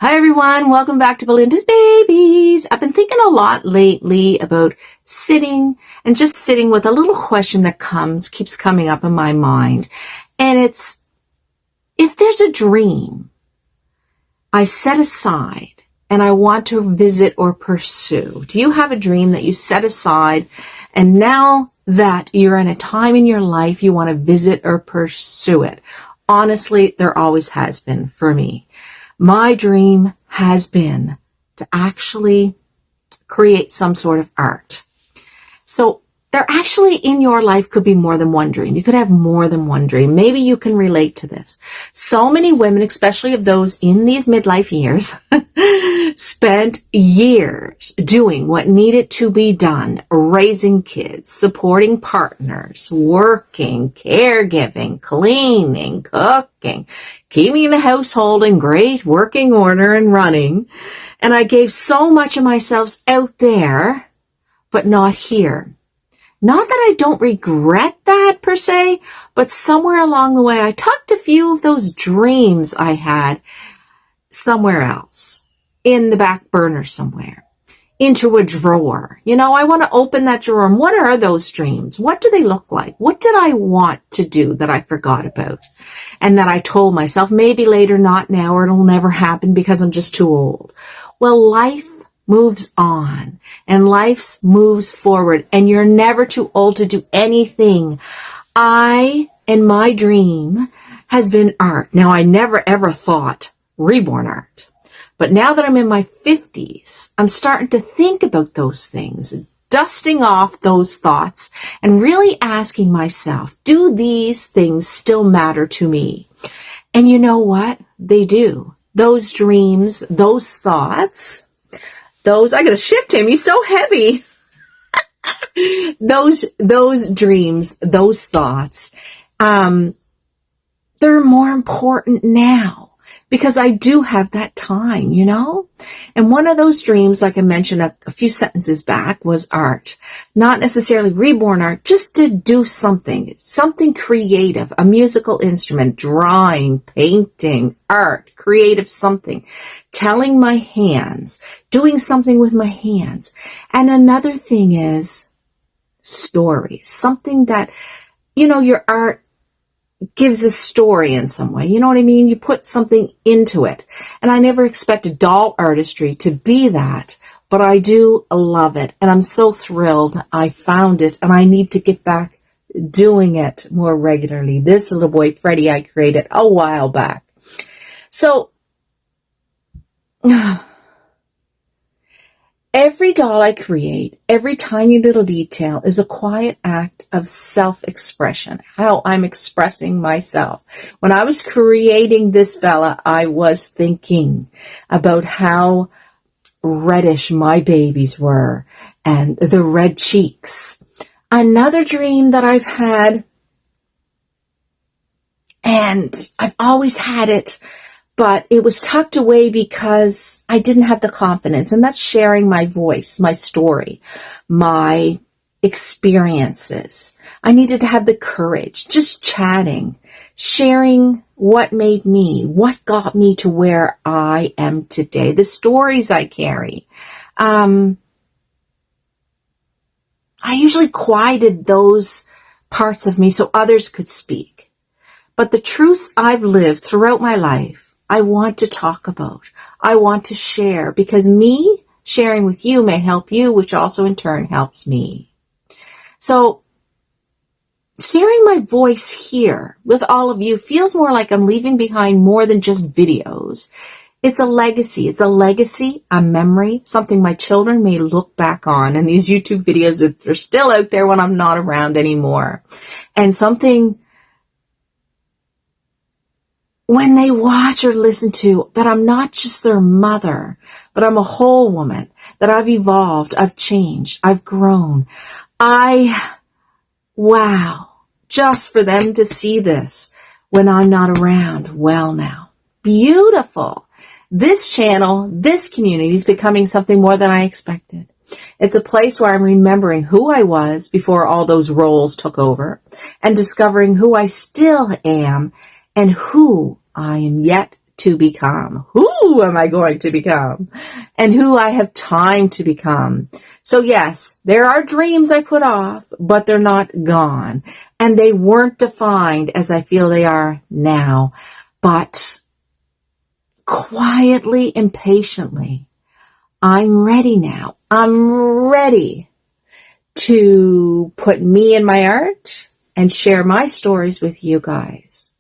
Hi everyone, welcome back to Belinda's Babies. I've been thinking a lot lately about sitting with a little question that keeps coming up in my mind. And it's, if there's a dream I set aside and I want to visit or pursue, do you have a dream that you set aside and now that you're in a time in your life you want to visit or pursue it? Honestly, there always has been for me. My dream has been to actually create some sort of art. So there actually in your life could be more than one dream. You could have more than one dream. Maybe you can relate to this. So many women, especially of those in these midlife years, spent years doing what needed to be done, raising kids, supporting partners, working, caregiving, cleaning, cooking, keeping the household in great working order and running. And I gave so much of myself out there, but not here. Not that I don't regret that per se, but somewhere along the way, I tucked a few of those dreams I had somewhere else, in the back burner somewhere, into a drawer. You know, I want to open that drawer. And what are those dreams? What do they look like? What did I want to do that I forgot about? And that I told myself, maybe later, not now, or it'll never happen because I'm just too old. Well, life moves on and life moves forward and you're never too old to do anything. And my dream has been art. Now, I never ever thought reborn art, but now that I'm in my 50s, I'm starting to think about those things, dusting off those thoughts and really asking myself, do these things still matter to me? And you know what? They do. Those dreams, those thoughts, I gotta shift him. He's so heavy. Those dreams, those thoughts, they're more important now because I do have that time, you know? And one of those dreams, like I mentioned a few sentences back, was art. Not necessarily reborn art, just to do something creative, a musical instrument, drawing, painting, art, creative something, telling my hands, doing something with my hands. And another thing is stories, something that, you know, your art gives a story in some way. You know what I mean? You put something into it. And I never expected doll artistry to be that, but I do love it. And I'm so thrilled I found it and I need to get back doing it more regularly. This little boy, Freddie, I created a while back. So every doll I create, every tiny little detail is a quiet act of self-expression, how I'm expressing myself. When I was creating this fella, I was thinking about how reddish my babies were and the red cheeks. Another dream that I've had, and I've always had it, but it was tucked away because I didn't have the confidence. And that's sharing my voice, my story, my experiences. I needed to have the courage, just chatting, sharing what made me, what got me to where I am today, the stories I carry. I usually quieted those parts of me so others could speak. But the truths I've lived throughout my life, I want to talk about. I want to share because me sharing with you may help you, which also in turn helps me. So sharing my voice here with all of you feels more like I'm leaving behind more than just videos. It's a legacy. It's a legacy, a memory, something my children may look back on. And these YouTube videos are still out there when I'm not around anymore. And something when they watch or listen to, that I'm not just their mother, but I'm a whole woman, that I've evolved, I've changed, I've grown. Wow, just for them to see this when I'm not around. Well now, beautiful. This channel, this community is becoming something more than I expected. It's a place where I'm remembering who I was before all those roles took over and discovering who I still am and who I am yet to become. Who am I going to become? And who I have time to become. So yes, there are dreams I put off, but they're not gone. And they weren't defined as I feel they are now. But quietly and patiently, I'm ready now. I'm ready to put me in my art and share my stories with you guys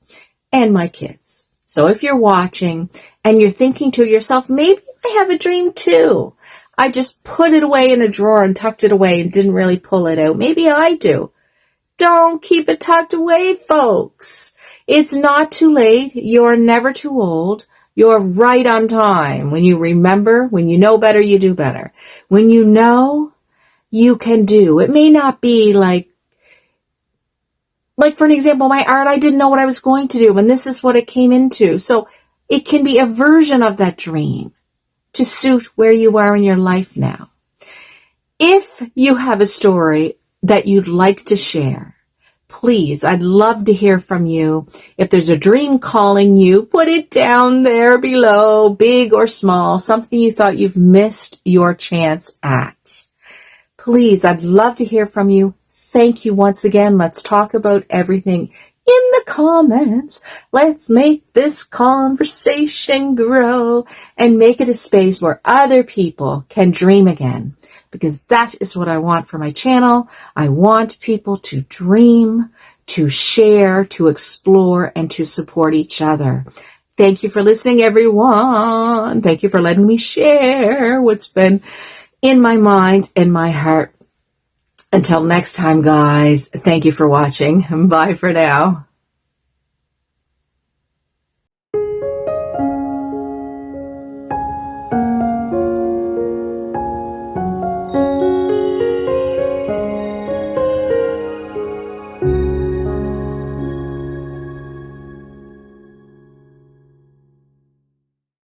and my kids. So if you're watching and you're thinking to yourself, maybe I have a dream too. I just put it away in a drawer and tucked it away and didn't really pull it out. Maybe I do. Don't keep it tucked away, folks. It's not too late. You're never too old. You're right on time. When you remember, when you know better, you do better. When you know, you can do. It may not be like for an example, my art, I didn't know what I was going to do, and this is what it came into. So it can be a version of that dream to suit where you are in your life now. If you have a story that you'd like to share, please, I'd love to hear from you. If there's a dream calling you, put it down there below, big or small, something you thought you've missed your chance at. Please, I'd love to hear from you. Thank you once again. Let's talk about everything in the comments. Let's make this conversation grow and make it a space where other people can dream again. Because that is what I want for my channel. I want people to dream, to share, to explore, and to support each other. Thank you for listening, everyone. Thank you for letting me share what's been in my mind and my heart. Until next time, guys, thank you for watching. Bye for now.